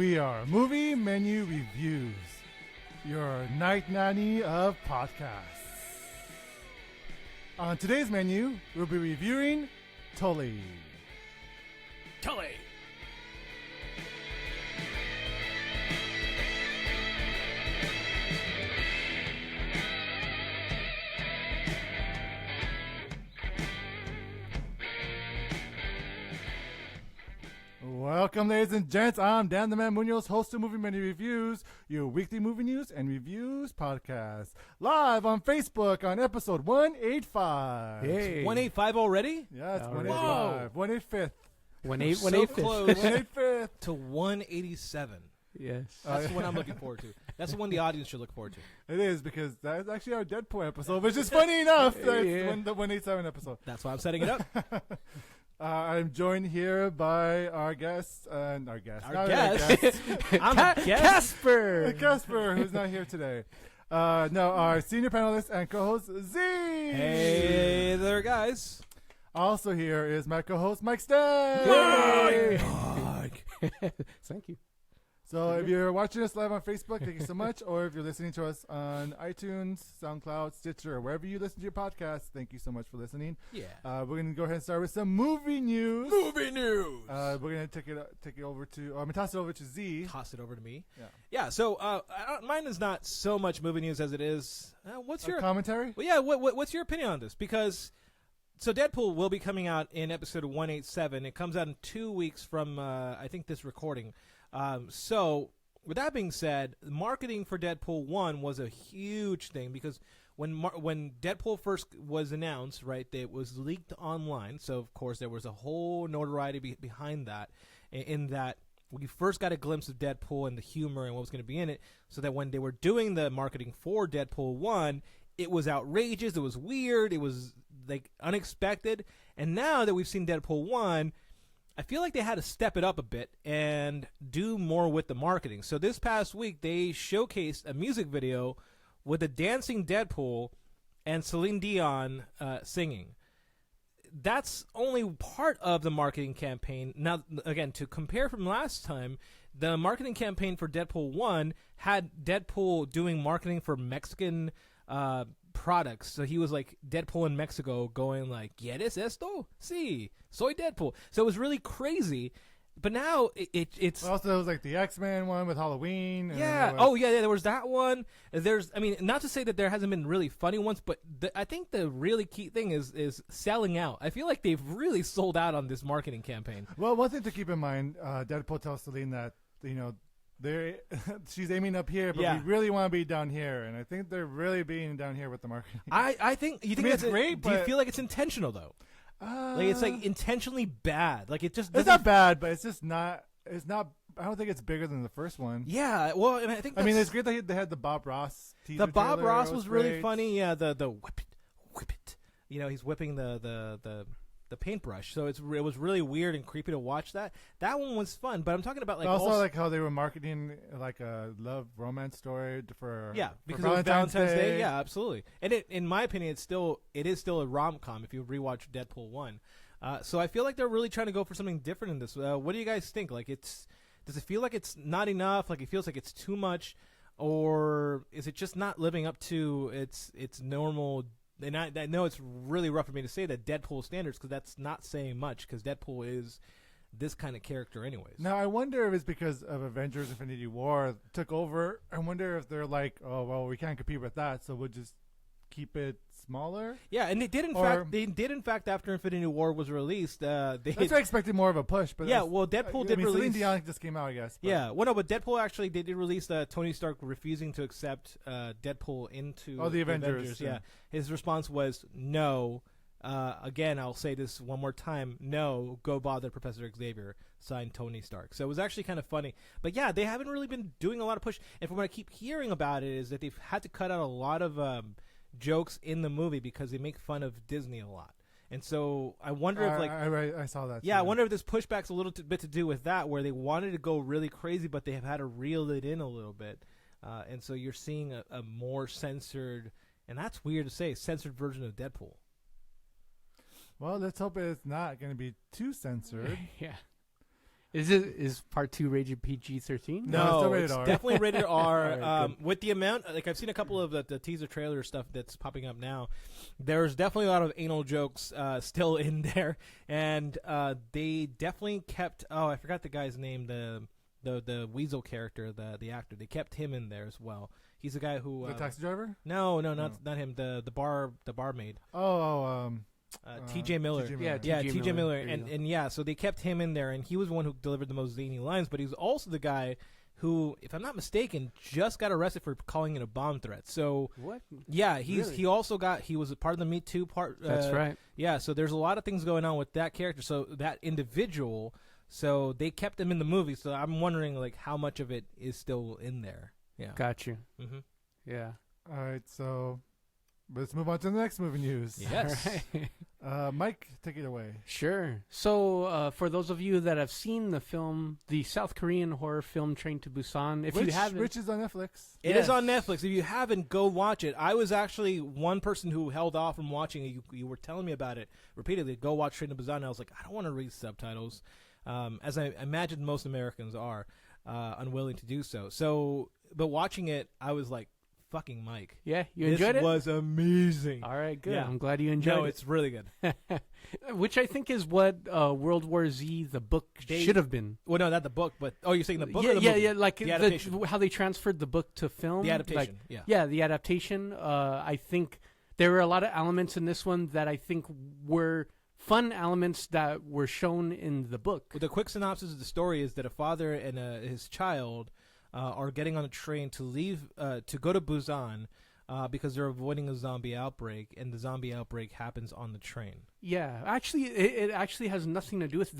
We are Movie Menu Reviews, your night nanny of podcasts. On today's menu, we'll be reviewing Tully. Tully! Welcome, ladies and gents. I'm Dan the Man Muñoz, host of Movie Menu Reviews, your weekly movie news and reviews podcast. Live on Facebook on episode 185. Hey. 185 already? Yeah, it's Already. 185. 185th. 185. So close 185th. to 187. Yes. That's the one I'm looking forward to. That's the one the audience should look forward to. It is, because that's actually our Deadpool episode, which is funny enough. That's the 187 episode. That's why I'm setting it up. I'm joined here by our guest. I'm Casper. Casper, who's not here today. No, our senior panelist and co-host, Z. Hey there, guys. Also here is my co-host, Mike Stagg. Thank you. So if you're watching us live on Facebook, thank you so much. Or if you're listening to us on iTunes, SoundCloud, Stitcher, or wherever you listen to your podcast, thank you so much for listening. Yeah. We're going to go ahead and start with some movie news. Movie news. We're going to take it over to, I'm going to toss it over to Z. Toss it over to me. Yeah. So mine is not so much movie news as it is. What's your commentary? Well, yeah. What's your opinion on this? Because so Deadpool will be coming out in episode 187. It comes out in 2 weeks from I think this recording. So with that being said, marketing for Deadpool 1 was a huge thing because when Deadpool first was announced, right, it was leaked online. So of course there was a whole notoriety behind that, in that we first got a glimpse of Deadpool and the humor and what was going to be in it, so that when they were doing the marketing for Deadpool 1, it was outrageous, it was weird, it was like unexpected. And now that we've seen Deadpool 1, I feel like they had to step it up a bit and do more with the marketing. So this past week, they showcased a music video with a dancing Deadpool and Celine Dion singing. That's only part of the marketing campaign. Now, again, to compare from last time, the marketing campaign for Deadpool 1 had Deadpool doing marketing for Mexican products. So he was like Deadpool in Mexico going like, ¿Quieres esto? Sí, soy Deadpool. So it was really crazy. But now it's... Also, there was like the X-Men one with Halloween. Yeah. There was that one. Not to say that there hasn't been really funny ones, but I think the really key thing is selling out. I feel like they've really sold out on this marketing campaign. Well, one thing to keep in mind, Deadpool tells Celine that, she's aiming up here, but we really want to be down here, and I think they're really being down here with the marketing. I think that's great. Do you feel like it's intentional though? Like it's like intentionally bad. Like it's not bad, but it's just not. It's not. I don't think it's bigger than the first one. Yeah. Well, I think. It's great that they had the Bob Ross teaser. The Bob trailer. Ross was really funny. Yeah. The whip it. He's whipping the paintbrush, so it was really weird and creepy to watch that. That one was fun, but I'm talking about like also like how they were marketing like a love romance story for because for it was Valentine's Day. Yeah, absolutely. And in my opinion, it is still a rom-com if you rewatch Deadpool 1. So I feel like they're really trying to go for something different in this. What do you guys think? Like, does it feel like it's not enough? Like it feels like it's too much, or is it just not living up to its normal? And I know it's really rough for me to say that Deadpool standards, because that's not saying much, because Deadpool is this kind of character anyways. Now, I wonder if it's because of Avengers Infinity War took over. I wonder if they're like, oh, well, we can't compete with that, so we'll just keep it smaller. Yeah, and they did in fact after Infinity War was released. That's what I expected more of a push. But Deadpool did release. Celine Dion just came out, I guess. But. Yeah, well, no, but Deadpool actually they did release Tony Stark refusing to accept Deadpool into the Avengers. Yeah, his response was no. Again, I'll say this one more time. No, go bother Professor Xavier. Signed, Tony Stark. So it was actually kind of funny. But yeah, they haven't really been doing a lot of push. And from what I keep hearing about it is that they've had to cut out a lot of jokes in the movie because they make fun of Disney a lot. And so I wonder if I saw that. Yeah, I wonder if this pushback's a little bit to do with that, where they wanted to go really crazy, but they have had to reel it in a little bit. And so you're seeing a more censored, and that's weird to say, censored version of Deadpool. Well, let's hope it's not going to be too censored. Yeah. Is part 2 rated PG-13? No, it's still rated it's R. definitely rated R. All right, With the amount, like I've seen a couple of the teaser trailer stuff that's popping up now. There's definitely a lot of anal jokes still in there, and they definitely kept. Oh, I forgot the guy's name. The Weasel character, the actor. They kept him in there as well. He's the guy who The taxi driver? No, not him. The barmaid. T.J. Miller. Yeah, T.J. Miller. There you go. And yeah, so they kept him in there, and he was the one who delivered the most zany lines, but he was also the guy who, if I'm not mistaken, just got arrested for calling it a bomb threat. So, What? yeah, Really? he also he was a part of the Me Too part. That's right. Yeah, so there's a lot of things going on with that character, so that individual, so they kept him in the movie, so I'm wondering, like, how much of it is still in there. Yeah. Got you. Mm-hmm. Yeah. All right, so let's move on to the next movie news. Yes. All right. Mike, take it away. Sure. So, for those of you that have seen the film, the South Korean horror film Train to Busan, if you haven't, Which is on Netflix. It is Yes. on Netflix. If you haven't, go watch it. I was actually one person who held off from watching it. You were telling me about it repeatedly. Go watch Train to Busan. And I was like, I don't want to read subtitles, as I imagine most Americans are unwilling to do so. So, but watching it, I was like, fucking Mike. yeah, you enjoyed This it? was amazing. All right, good. Yeah. I'm glad you enjoyed No, it. it's really good. Which I think is what World War Z, the book, should have been. Well, no, not the book, but you're saying the book yeah, or the yeah, movie? yeah, like The adaptation. how they transferred the book to film. The adaptation, like, yeah. Yeah, the adaptation. I think there were a lot of elements in this one that I think were fun elements that were shown in the book. Well, the quick synopsis of the story is that a father and his child are getting on a train to leave to go to Busan because they're avoiding a zombie outbreak, and the zombie outbreak happens on the train. Yeah, actually, it actually has nothing to do with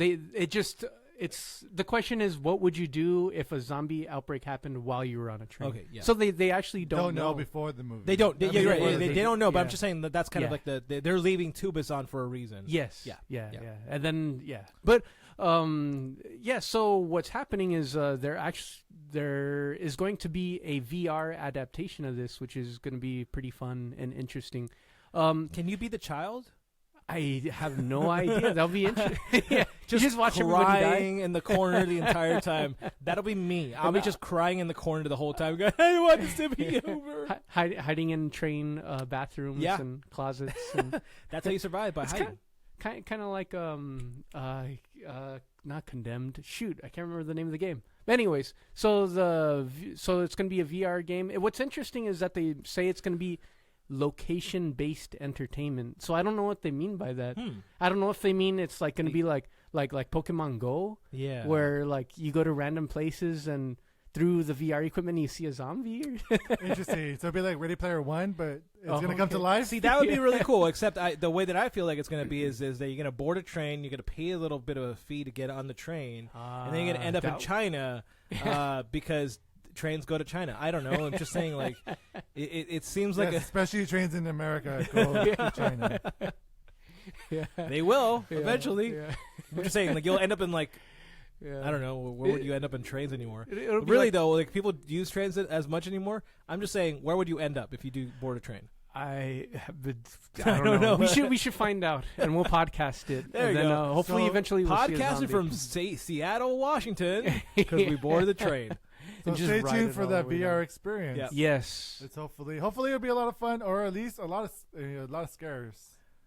it's the question is, what would you do if a zombie outbreak happened while you were on a train? Okay, yeah. So they actually don't know before the movie. They don't. I Yeah, mean, you're right. before They, the- they don't know, but I'm yeah. just saying that's kind of Yeah. like they're leaving to Busan for a reason. Yes. Yeah. Yeah. Yeah. Yeah. And then but yeah. So what's happening is there is going to be a VR adaptation of this, which is going to be pretty fun and interesting. Can you be the child? I have no idea. That'll be interesting. Yeah. Just watch everybody die. crying in the corner the entire time. That'll be me. I'll be just crying in the corner the whole time. Going, I want this to be over. Hiding in train bathrooms Yeah. and closets. And That's how you survive, by hiding. kind of like not Condemned. Shoot, I can't remember the name of the game. But anyways, so it's going to be a VR game. What's interesting is that they say it's going to be location-based entertainment. So I don't know what they mean by that. I don't know if they mean it's like going to be like Pokemon Go, Yeah. where like you go to random places and through the VR equipment you see a zombie. Interesting. So it'll be like Ready Player One, but it's going to come to okay. life. See, that would be really cool, except the way that I feel like it's going to be is that you're going to board a train, you're going to pay a little bit of a fee to get on the train, and then you're going to end up in China because trains go to China. I don't know. I'm just saying, like, it seems like Yes, especially trains in America go to China. they will Yeah, eventually. yeah. I'm just saying, like, you'll end up in, like, Yeah. I don't know, where would you end up in trains anymore? It'll be Really, like- though, like, people use trains as much anymore. I'm just saying, where would you end up if you do board a train? I don't know. We should find out, and we'll podcast it. There and you then, go. hopefully, So, eventually, we'll see a Podcasting zombie. from Seattle, Washington, because we boarded the train. So And just stay ride tuned it for all that the way VR down. experience. Yeah. Yes. It's hopefully it'll be a lot of fun, or at least a lot of scares.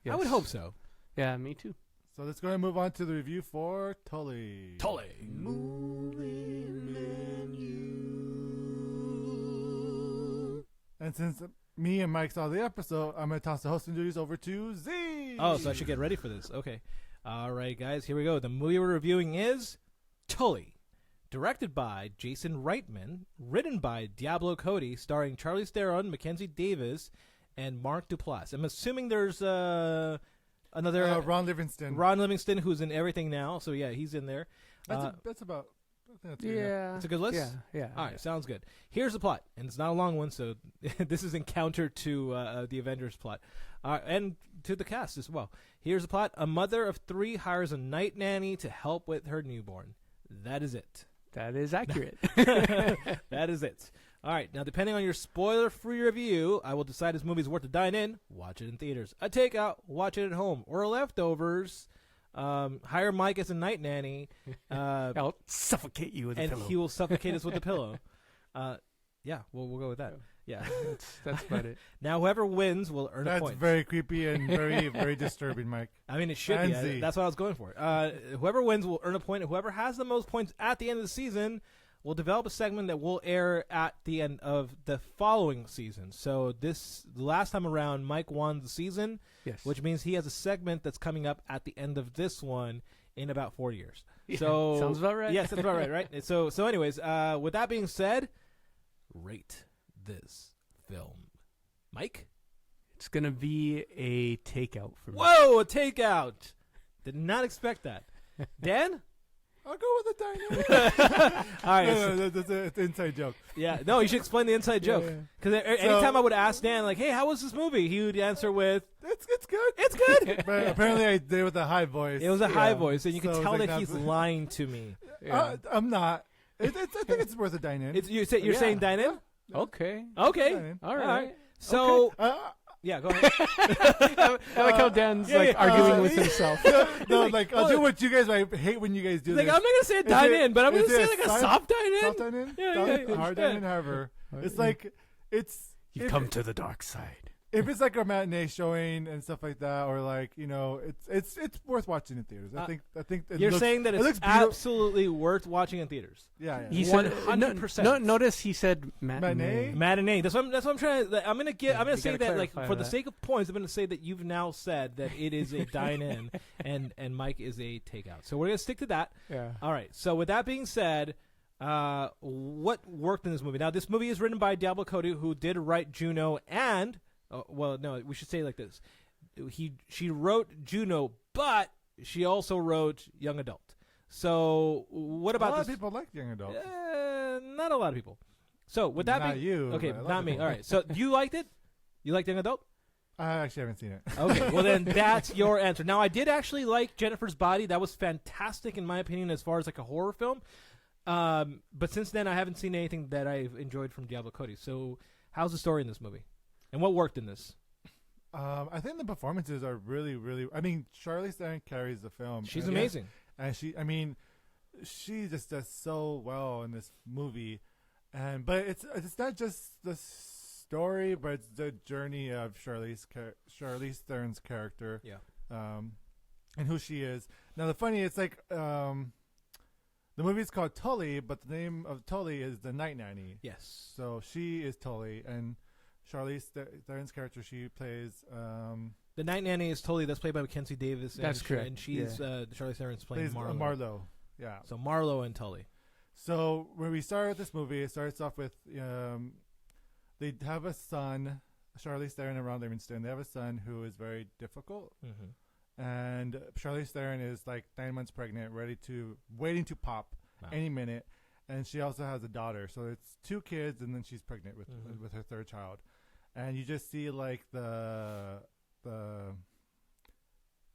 I would hope so. Yeah, me too. So let's go ahead and move on to the review for Tully. And since me and Mike saw the episode, I'm going to toss the hosting duties over to Z. Oh, so I should get ready for this. Okay. All right, guys, here we go. The movie we're reviewing is Tully, directed by Jason Reitman, written by Diablo Cody, starring Charlize Theron, Mackenzie Davis, and Mark Duplass. I'm assuming there's another Ron Livingston. Ron Livingston, who's in everything now. So, yeah, he's in there. That's about. I think that's good, Yeah. It's a good list? Yeah. Yeah. All right, sounds good. Here's the plot, and it's not a long one, so this is encounter to the Avengers plot, and to the cast as well. Here's the plot: a mother of 3 hires a night nanny to help with her newborn. That is it. That is accurate. That is it. All right, now depending on your spoiler-free review, I will decide this movie is worth to dine in, watch it in theaters, a takeout, watch it at home, or leftovers. Hire Mike as a night nanny. I'll suffocate you with a and pillow. he will suffocate us with a pillow. Yeah, we'll go with that. Yeah, that's about it. Now whoever wins will earn a That's point. very creepy and very, very disturbing, Mike. I mean, it should be. That's what I was going for. Whoever wins will earn a point. And whoever has the most points at the end of the season will develop a segment that will air at the end of the following season. So the last time around, Mike won the season, Yes. which means he has a segment that's coming up at the end of this one in about 4 years. Yeah, So sounds about right. Yes, that's about right, right? So anyways, with that being said, rate this film. Mike? It's going to be a takeout for me. Whoa, a takeout. Did not expect that. Dan? I'll go with the dynamic. All right. No, that's an inside joke. Yeah, no, you should explain the inside joke. Because anytime I would ask Dan, like, hey, how was this movie? He would answer with, It's good. it's good. But apparently I did it with a high voice. It was a high voice, and you So can it's tell like that he's that's- lying to me. I'm not. I think it's worth a dine in. You're Yeah. saying dine in? Okay. Okay. Dine-in. All right. So, yeah, go ahead. I like how Dan's arguing with himself. No, like I'll do what you guys. I hate when you guys do He's like, this. I'm not going to say dine in, but I'm going to say like a soft dine in. Soft dine in. Yeah, Hard dine in. However, it's like You've if- come to the dark side. if it's like a matinee showing and stuff like that, or like it's worth watching in theaters. I think it You're looks- saying that it it's looks beautiful. absolutely worth watching in theaters. Yeah. He yeah. said 100%. No, notice he said Matinee? Matinee. That's what I'm trying to. I'm gonna you say gotta that, like, clarify for the that. sake of points, I'm gonna say that you've now said that it is a dine-in, and Mike is a takeout. So we're gonna stick to that. Yeah. All right. So with that being said, what worked in this movie? Now, this movie is written by Diablo Cody, who did write Juno, and well, no, we should say it like this: she wrote Juno, but she also wrote Young Adult. So what about a lot this? of people like young adult. Not a lot of people. So with that Not being you, okay, but a lot not of me. people. All right. So you liked it? You liked Young Adult? I actually haven't seen it. Okay. Well, then that's your answer. Now, I did actually like Jennifer's Body. That was fantastic in my opinion, as far as like a horror film. But since then, I haven't seen anything that I've enjoyed from Diablo Cody. So, how's the story in this movie, and what worked in this? I think the performances are really, really. I mean, Charlize Theron carries the film. She's And amazing. and she just does so well in this movie. But it's not just the story, but it's the journey of Charlize Theron's character. Yeah. And who she is. Now the funny, it's like the movie's called Tully, but the name of Tully is the night nanny. Yes. So she is Tully, and Charlize Theron's character, she plays The Night Nanny is Tully. That's played by Mackenzie Davis. That's correct. And she's Charlize Theron's playing plays Marlo. Marlo. Yeah. So Marlo and Tully. So when we start with this movie, it starts off with they have a son, Charlize Theron and Ron Livingston. They have a son who is very difficult, and Charlize Theron is like 9 months pregnant, waiting to pop any minute, and she also has a daughter. So it's 2 kids, and then she's pregnant with her 3rd child, and you just see like the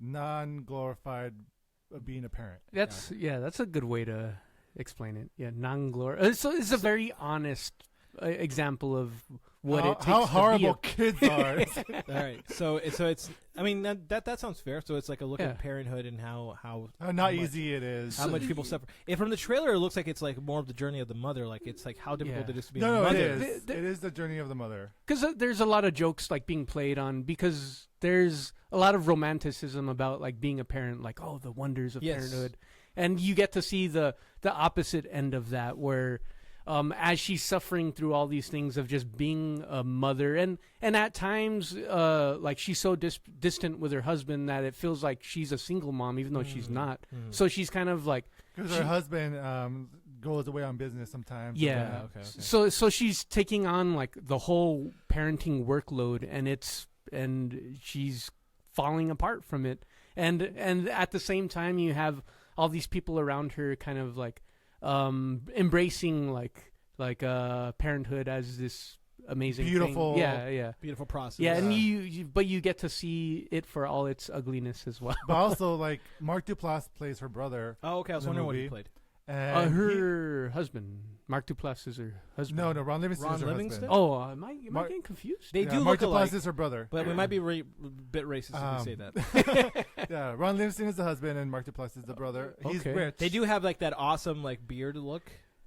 non-glorified being a parent. That's that's a good way to explain it. Yeah, non-glory. So it's a very honest example of what it takes how to horrible be kids are. All right. So it's. I mean that sounds fair. So it's like a look Yeah. at parenthood and how How much- not easy it is. how much people suffer. And from the trailer, it looks like it's like more of the journey of the mother. Like it's like how difficult Yeah. it is to be a No, it mother. is. It is the journey of the mother. Because there's a lot of jokes like being played on because there's a lot of romanticism about like being a parent, like the wonders of Yes. parenthood, and you get to see the opposite end of that where as she's suffering through all these things of just being a mother, and at times like she's so distant with her husband that it feels like she's a single mom even though she's not. So she's kind of like Because her husband goes away on business sometimes. yeah. Okay. So she's taking on like the whole parenting workload, and she's falling apart from it. And at the same time, you have all these people around her, kind of like embracing like parenthood as this amazing Beautiful- thing. Yeah. Beautiful process. Yeah, and you get to see it for all its ugliness as well. But also, like, Mark Duplass plays her brother. Oh, okay. I was The wondering what he movie. played. And Her husband. Mark Duplass is her husband. No, Ron Livingston Ron is her Livingston? husband. Oh, am I getting confused? They do Mark look alike, Duplass is her brother. but we might be a bit racist if we say that. Yeah, Ron Livingston is the husband, and Mark Duplass is the brother. He's Okay. rich. They do have like that awesome like beard look.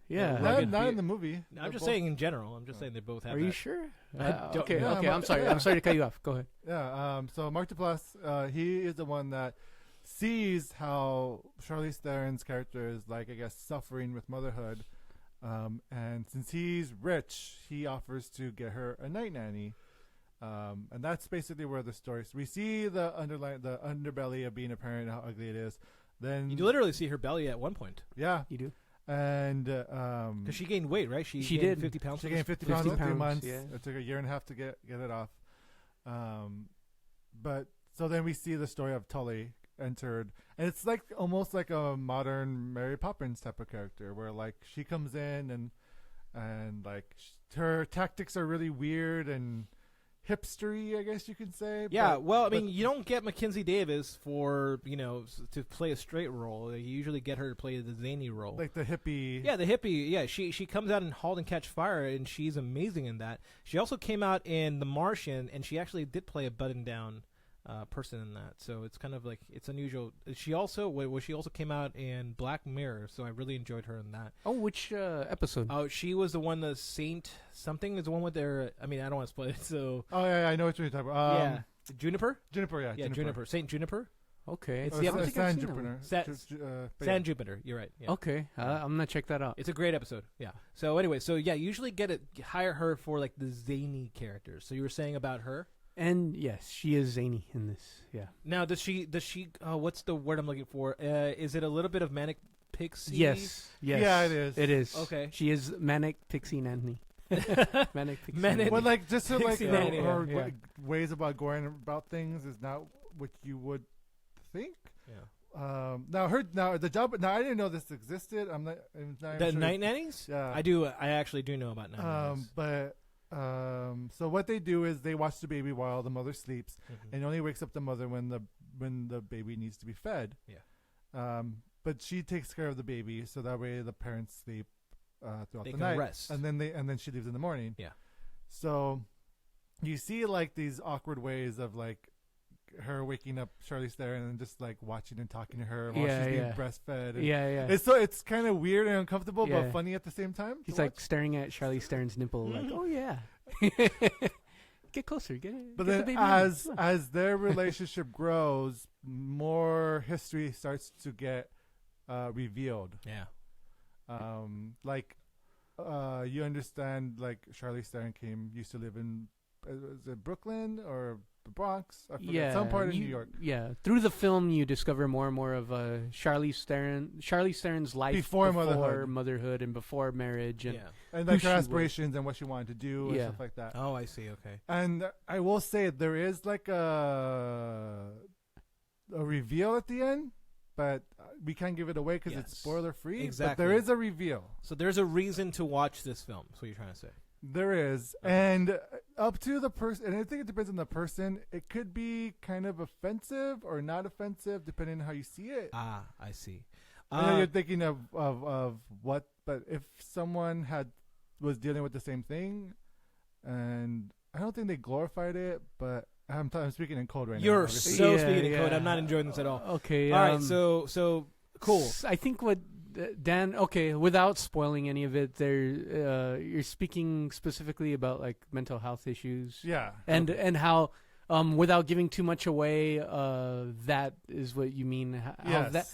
Yeah. Rugged not beard. in the movie. I'm They're just both- saying in general. I'm just saying they both have Are that. you sure? I don't Okay, know. okay. I'm sorry. I'm sorry to cut you off. Go ahead. Yeah. So Mark Duplass, he is the one that sees how Charlize Theron's character is like, I guess, suffering with motherhood. And since he's rich, he offers to get her a night nanny. And that's basically where the story. So we see the underbelly of being a parent, how ugly it is. Then You literally see her belly at one point yeah, You do. and because she gained weight, right? She She gained did. 50 pounds. she gained 50 50 pounds in 3 pounds, months. yeah. It took a year and a half to get it off. But so then we see the story of Tully entered, and it's like almost like a modern Mary Poppins type of character, where like she comes in and like her tactics are really weird and hipstery, I guess you could say. Yeah, but- well, I but- mean, you don't get Mackenzie Davis for to play a straight role. You usually get her to play the zany role. like the hippie. Yeah, the hippie. Yeah, she comes out in *Halt and Catch Fire*, and she's amazing in that. She also came out in *The Martian*, and she actually did play a button-down person in that. So it's kind of like it's unusual. She also came out in *Black Mirror*, so I really enjoyed her in that. Oh, which episode? Oh, she was the one, the Saint something is the one with their. I mean, I don't want to spoil it. So Oh yeah, I know what you're talking about. yeah, Juniper. Juniper. Yeah, Yeah, Juniper. Saint Juniper. Okay. It's Or the San- episode- I've San seen that Juniper. one. But San yeah. Jupiter. You're right. Yeah. Okay. I'm gonna check that out. It's a great episode. Yeah. So anyway, so yeah, usually hire her for like the zany characters. So you were saying about her. And yes, she is zany in this. Yeah. Now, does she? What's the word I'm looking for? Is it a little bit of manic pixie? Yes. Yes. Yeah, it is. It is. Okay. She is manic pixie nanny. Manic pixie. Manic- nanny. Well, like just her, like Pixie her, Nanny, her yeah. ways about going about things is not what you would think. Yeah. Now the job. Now I didn't know this existed. I'm not The sure. night nannies? Yeah. I do. I actually do know about night nannies. But so what they do is they watch the baby while the mother sleeps, Mhm. and only wakes up the mother when the baby needs to be fed. Yeah. But she takes care of the baby, so that way the parents sleep throughout They the can night, rest. and then she leaves in the morning. Yeah. So you see like these awkward ways of like her waking up Charlize Theron and just like watching and talking to her while Yeah, she's being yeah. breastfed. And Yeah, yeah. It's kind of weird and uncomfortable, Yeah. but funny at the same time. He's to like watch. staring at Charlize Theron's nipple, like, Mhm. oh yeah. Get closer, get it. But get the then baby on. as Come on. as their relationship grows, more history starts to get revealed. Yeah. You understand, like Charlize Theron used to live in is it Brooklyn or the Bronx? I forget, Yeah, some part of New York. Yeah, through the film, you discover more and more of Charlize Theron's life Before motherhood. motherhood and before marriage, and Yeah. And Who like she her was. aspirations and what she wanted to do and Yeah. stuff like that. Oh, I see. Okay. And I will say there is like a reveal at the end, but we can't give it away because it's Yes. spoiler free. Exactly. But there is a reveal. So there's a reason to watch this film. That's what you're trying to say. There is, and up to the person, and I think it depends on the person. It could be kind of offensive or not offensive, depending on how you see it. Ah, I see. I know you're thinking of what, but if someone was dealing with the same thing, and I don't think they glorified it, but I'm speaking in code right now. You're obviously. so Yeah, speaking in code. yeah. I'm not enjoying this at all. Okay, All right. So cool. I think what Dan. Okay, without spoiling any of it, you're speaking specifically about like mental health issues, Yeah, and how. Without giving too much away, that is what you mean. How Yes.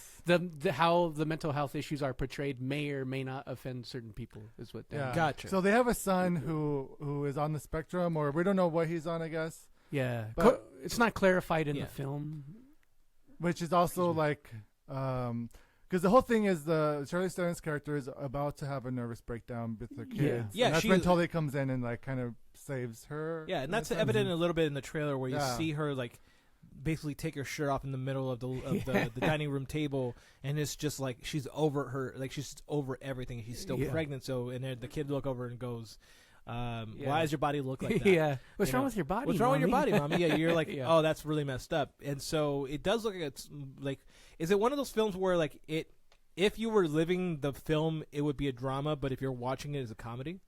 how the mental health issues are portrayed may or may not offend certain people is what. Dan. Yeah. Gotcha. So they have a son who is on the spectrum, or we don't know what he's on, I guess. Yeah, But- it's not clarified in Yeah. the film. Which is also like, because the whole thing is Charlize Theron's character is about to have a nervous breakdown with her Yeah. kids. Yeah, and that's she- when Tully comes in and like kind of saves her. Yeah, and in that's a sense. evident a little bit in the trailer where you Yeah. see her like basically take her shirt off in the middle of the dining room table, and it's just like she's over her, like she's over everything. She's still Yeah. pregnant, so and then the kid look over and goes, Yeah. "Why does your body look like that? Yeah, what's You wrong know, with your body? What's wrong with your body, mommy?" Yeah, you're like, Yeah. "Oh, that's really messed up." And so it does look like it's like, is it one of those films where like if you were living the film, it would be a drama, but if you're watching it as a comedy,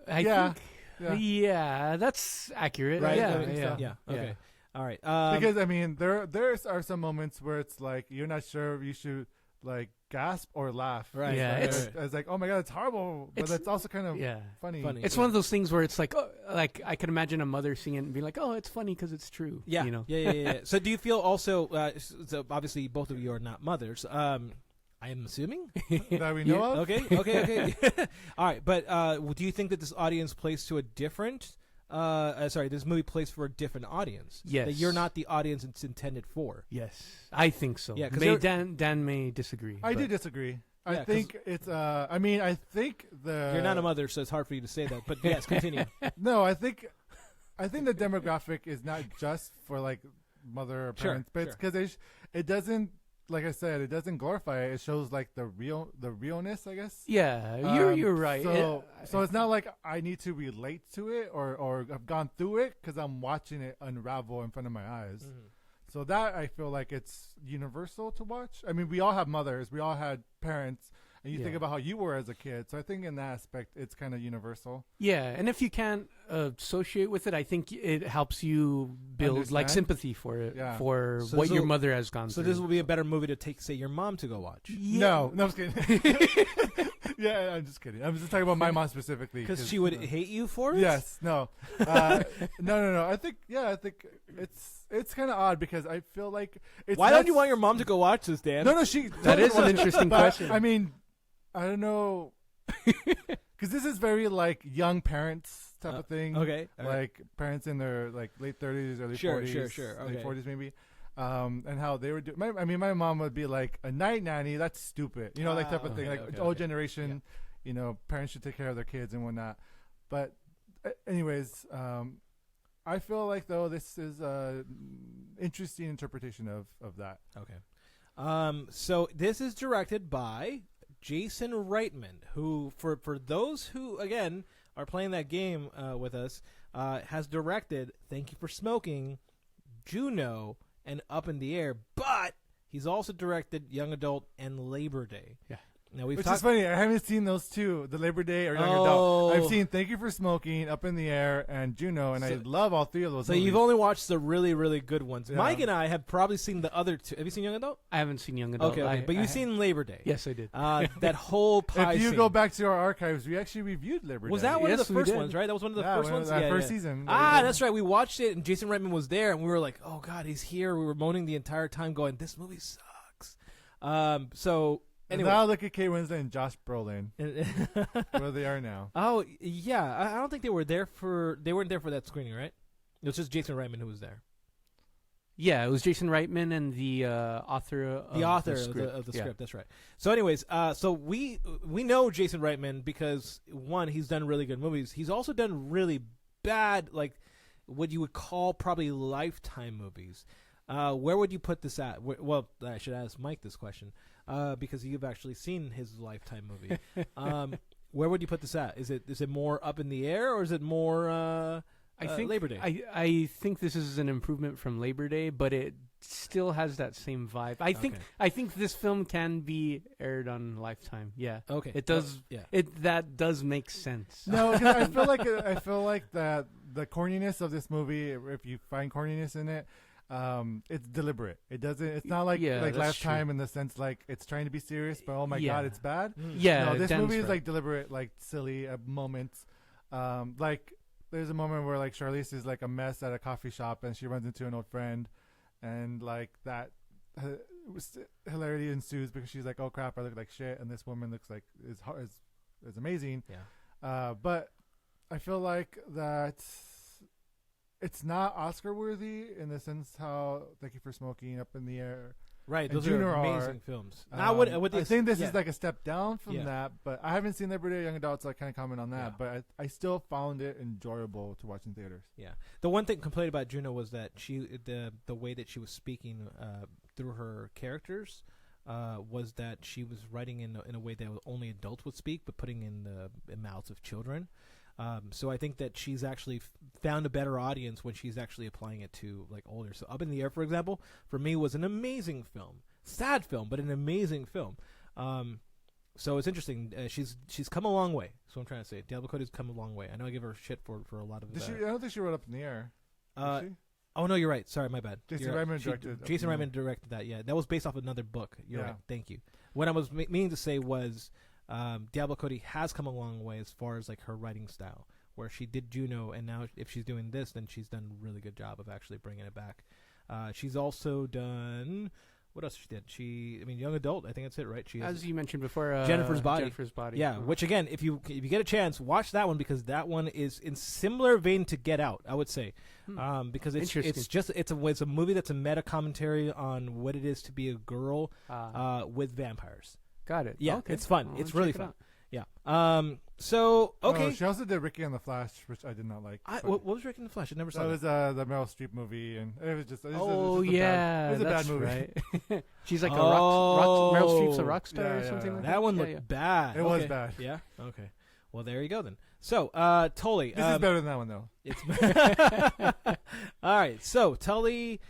I Yeah. think, yeah, that's accurate. right? Yeah, I mean, yeah, yeah. Okay. yeah. All right. Because I mean, there are some moments where it's like you're not sure if you should like gasp or laugh. Right. Yeah, right, it's- right. It's like, oh my god, it's horrible, but It's- it's also kind of Yeah. funny. Funny. It's one of those things where it's like, oh, like I could imagine a mother seeing it and being like, "Oh, it's funny because it's true." Yeah, you know. yeah. So do you feel also? So obviously, both of you are not mothers. I am assuming. that we know of. Okay. All right, but do you think that this audience plays to a different? This movie plays for a different audience. Yes. That you're not the audience it's intended for. Yes, I think so. Yeah, 'cause May there- Dan may disagree. I but- do disagree. I Yeah, 'cause- think it's. I mean, I think the. You're not a mother, so it's hard for you to say that. But yes, continue. No, I think the demographic is not just for like mother or Sure, parents, but it's because it doesn't. Like I said, it doesn't glorify it. It shows like the realness, I guess. Yeah, you're right. So it's not like I need to relate to it or have gone through it because I'm watching it unravel in front of my eyes. Mm-hmm. So that I feel like it's universal to watch. I mean, we all have mothers, we all had parents, and you think Yeah. about how you were as a kid. So I think in that aspect, it's kind of universal. Yeah, and if you can't associate with it, I think it helps you build like Understand? sympathy for it, Yeah. for So what this your will- mother has gone So through. this will be a better movie to take, say, your mom to go watch No, I'm just kidding. Yeah, I'm just kidding. I'm just talking about my mom specifically because she would hate you for it. Yes, no, no. I think it's kind of odd because I feel like it's. Why not don't you want your mom to go watch this, Dan? No, she. That is an watch it. interesting But, question. I mean, I don't know, because this is very like young parents type of thing. Okay. all right. Like parents in their like late 30s, early Sure, 40s, sure. late Okay. 40s maybe. And how they were doing. I mean, my mom would be like, a night nanny, that's stupid. You know, like type of thing. okay, Like okay, old okay. generation, you know, parents should take care of their kids and whatnot. But, anyways, I feel like though this is a interesting interpretation of that. Okay. So this is directed by Jason Reitman, who, for those who again are playing that game with us, has directed "Thank You for Smoking," Juno, and Up in the Air. But he's also directed Young Adult and Labor Day. Yeah. Now we've Which talked. is funny. I haven't seen those two, the Labor Day or Young Oh. Adult. I've seen Thank You for Smoking, Up in the Air, and Juno, and I So- love all three of those So movies. you've only watched the really, really good ones. Yeah. Mike and I have probably seen the other two. Have you seen Young Adult? I haven't seen Young Adult. Okay. But you've seen Labor Day. Yes, I did. That whole pie If you scene. go back to our archives, we actually reviewed Labor Was Day. that one Yes, of the we first did. ones, right? That was one of the Yeah, first one of ones? that Yeah, first yeah. season. That's right. We watched it, and Jason Reitman was there, and we were like, "Oh God, he's here." We were moaning the entire time, going, "This movie sucks." So And anyway, now look at Kate Winslet and Josh Brolin, where they are now. oh yeah, I don't think they were there for. They weren't there for that screening, right? It was just Jason Reitman who was there. Yeah, it was Jason Reitman and the author of The author the script. of the Yeah. script. That's right. So, anyways, so we know Jason Reitman because one, he's done really good movies. He's also done really bad, like what you would call probably Lifetime movies. Where would you put this at? Well, I should ask Mike this question because you've actually seen his Lifetime movie. Where would you put this at? Is it more up in the air or is it more? I think Labor Day. I think this is an improvement from Labor Day, but it still has that same vibe. I think this film can be aired on Lifetime. Yeah, Okay, it does. Yeah. That does make sense. No, 'cause I feel like that the corniness of this movie, if you find corniness in it, it's deliberate. It doesn't. It's not like Yeah, like that's Lifetime true. in the sense like it's trying to be serious, but oh my Yeah. god, it's bad. Yeah, No, this Dan's movie is right. like deliberate, like silly moments. Like there's a moment where like Charlize is like a mess at a coffee shop and she runs into an old friend, and like that hilarity ensues because she's like, "Oh crap, I look like shit," and this woman looks like is amazing. Yeah. But I feel like that it's not Oscar worthy in the sense how Thank You for Smoking, Up in the Air. Right, And those are Junior amazing are, films. Now, what I think this yeah. is like a step down from Yeah. that, but I haven't seen Labor Day Young Adult, so I can't comment on that. Yeah. But I still found it enjoyable to watch in theaters. Yeah, the one thing complaint about Juno was that the way that she was speaking through her characters was that she was writing in a way that only adults would speak, but putting in the mouths of children. So I think that she's actually found a better audience when she's actually applying it to like older. So Up in the Air, for example, for me was an amazing film, sad film, but an amazing film. So it's interesting. She's come a long way. That's what I'm trying to say. Diablo Cody's come a long way. I know I give her shit for a lot of. I don't think she wrote Up in the Air. Did she? Oh no, you're right. Sorry, my bad. Jason Reitman directed. Jason Reitman directed that. Yeah, that was based off another book. You're right. Thank you. What I was meaning to say was, Diablo Cody has come a long way as far as like her writing style, where she did Juno, and now if she's doing this, then she's done a really good job of actually bringing it back. She's also done. What else she did? Young adult. I think that's it, right? She as you mentioned before, Jennifer's Body. Jennifer's Body. Yeah, which again, if you get a chance, watch that one because that one is in similar vein to Get Out. I would say, because it's a movie that's a meta commentary on what it is to be a girl with vampires. Got it. Yeah, okay. it's fun. Well, it's really fun. Out. Yeah. So okay. Oh, she also did Ricky and the Flash, which I did not like. What was Ricky and the Flash? I never saw that. That was the Meryl Streep movie, and it was just. It was a bad movie. Right. She's like Meryl Streep's a rock star or something like that. That one looked bad. It was bad. Yeah. Okay. Well, there you go then. So, Tully. This is better than that one though. It's all right. So, Tully.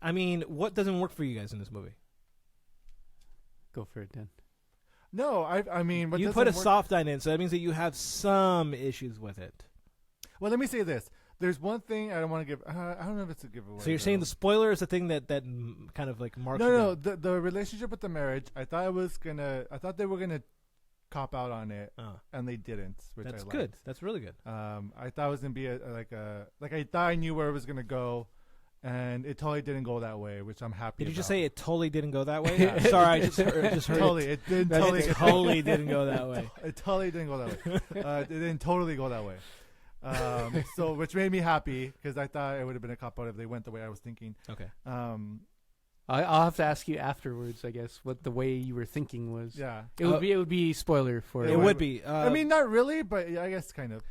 What doesn't work for you guys in this movie? Go for it, Dan. No, I mean, you put a soft line in, so that means that you have some issues with it. Well, let me say this: there's one thing I don't want to give. I don't know if it's a giveaway. So you're saying the spoiler is the thing that kind of like marks. No. The relationship with the marriage. I thought they were gonna cop out on it, and they didn't. Which That's I good. liked. That's really good. I thought it was gonna be I thought I knew where it was gonna go. And it totally didn't go that way, which I'm happy. Did you just about. say it totally didn't go that way? Yeah. Sorry, I just heard totally. It did totally. It totally didn't go that way. It totally didn't go that way. It didn't totally go that way. So, which made me happy because I thought it would have been a cop out if they went the way I was thinking. Okay. I'll have to ask you afterwards, I guess, what the way you were thinking was. Yeah. It would be spoiler for it. Would be. Not really, but I guess kind of.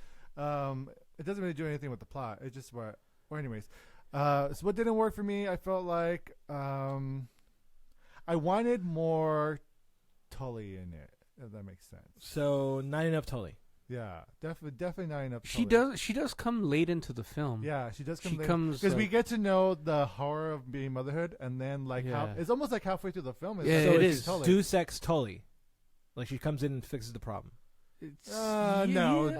It doesn't really do anything with the plot. It's just what. Or anyways. So what didn't work for me, I felt like I wanted more Tully in it, if that makes sense. So not enough Tully. Yeah, definitely not enough Tully. She does come late into the film. Yeah, she does come late. Because we get to know the horror of being motherhood, and then it's almost like halfway through the film. So it is. Tully. Deus Ex Tully. Like she comes in and fixes the problem. No.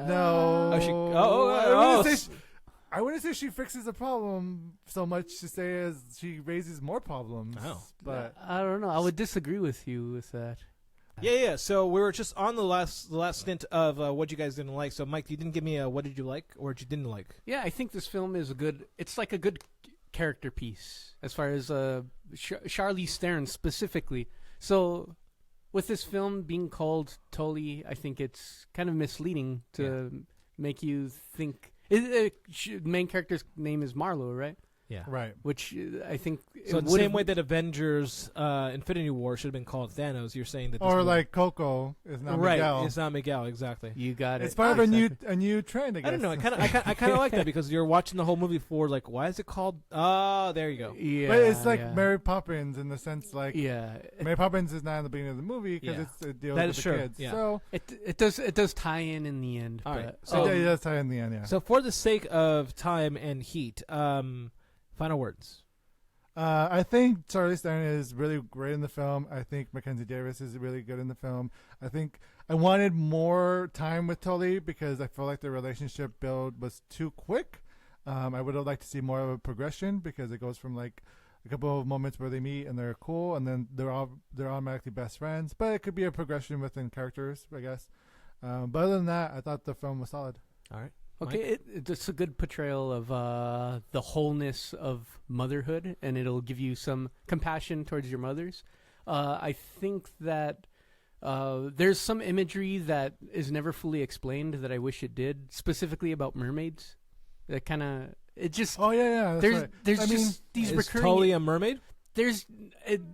I wouldn't say she fixes the problem so much to say as she raises more problems. Oh. But I don't know. I would disagree with you with that. Yeah. So we were just on the last stint of what you guys didn't like. So Mike, you didn't give me a what did you like or what you didn't like? Yeah, I think this film is it's like a good character piece as far as Charlize Theron specifically. So with this film being called Tully, I think it's kind of misleading to make you think. Main character's name is Marlo, right? Yeah. Right. Which I think... So in the same way that Avengers Infinity War should have been called Thanos, you're saying that... Or like Coco is not Miguel. Right, it's not Miguel, exactly. You got it. It's part of a new trend, I guess. I don't know. I kind of like that because you're watching the whole movie for like, why is it called... Oh, there you go. Yeah, but it's like Mary Poppins in the sense like... Yeah. Mary Poppins is not in the beginning of the movie because it deals with the kids. Yeah. So it does tie in the end. All right. So it does tie in the end, yeah. So for the sake of time and heat... final words. I think Charlize Theron is really great in the film. I think Mackenzie Davis is really good in the film. I think I wanted more time with Tully because I feel like the relationship build was too quick. I would have liked to see more of a progression because it goes from like a couple of moments where they meet and they're cool and then they're automatically best friends. But it could be a progression within characters, I guess. But other than that, I thought the film was solid. All right. Okay, it's a good portrayal of the wholeness of motherhood, and it'll give you some compassion towards your mothers. I think that there's some imagery that is never fully explained that I wish it did, specifically about mermaids. That kind of it just. Oh yeah. There's these is recurring. Tully a mermaid?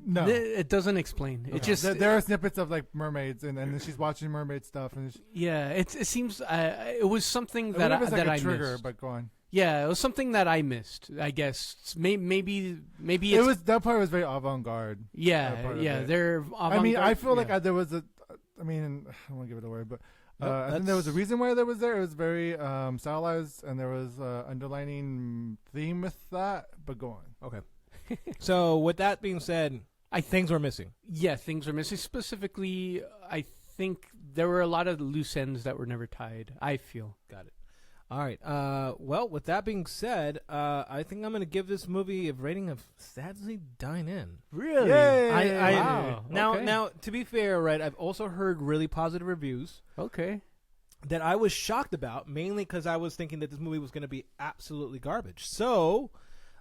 No. It doesn't explain. It just there are snippets of like mermaids, and then she's watching mermaid stuff, and it seems it was something that it was like I trigger, missed. but go on. Yeah, it was something that I missed. I guess maybe it was that part was very avant-garde. Yeah. They're avant-garde. I mean, I feel like there was a. I mean, I don't want to give it away, but I think there was a reason why that was there. It was very stylized, and there was underlining theme with that. But go on. Okay. So with that being said, Things were missing. Yeah, things were missing. Specifically, I think there were a lot of loose ends that were never tied. I feel. Got it. All right. Well, with that being said, I think I'm going to give this movie a rating of sadly dine in. Really? Yay! Wow. Okay. Now, to be fair, right, I've also heard really positive reviews Okay. that I was shocked about, mainly because I was thinking that this movie was going to be absolutely garbage. So,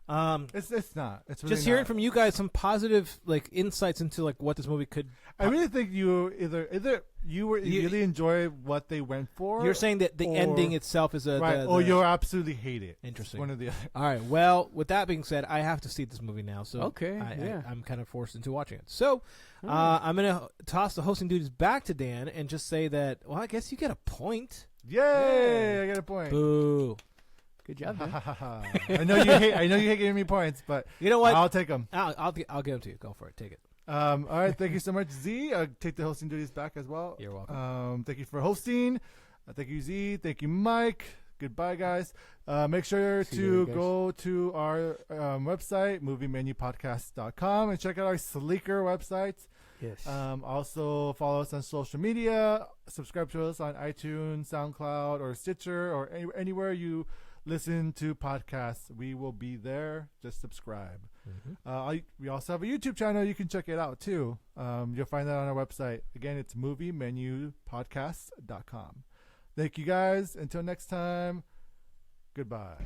It's not. It's really just hearing not. from you guys some positive insights into what this movie could. I really think you either you really enjoy what they went for. You're saying that the or- ending itself is right, or you absolutely hate it. Interesting. One or the other. All right. Well, with that being said, I have to see this movie now. So Okay, yeah. I'm kind of forced into watching it. So I'm gonna toss the hosting duties back to Dan and just say that. Well, I guess you get a point. Yay! I get a point. Boo. Good job, man. I know you hate. I know you hate giving me points, but You know what? I'll take them. I'll give them to you. Go for it. Take it. All right, thank you so much, Z. I'll take the hosting duties back as well. You're welcome. Thank you for hosting. Thank you, Z. Thank you, Mike. Goodbye, guys. Make sure See you to later, guys. go to our website, moviemenupodcast.com, and check out our sleeker website. Yes. Also, follow us on social media. Subscribe to us on iTunes, SoundCloud, or Stitcher, or anywhere you listen to podcasts. We will be there. Just subscribe. We also have a YouTube channel. You can check it out too. You'll find that on our website. Again, it's moviemenupodcast.com. Thank you guys. Until next time, goodbye.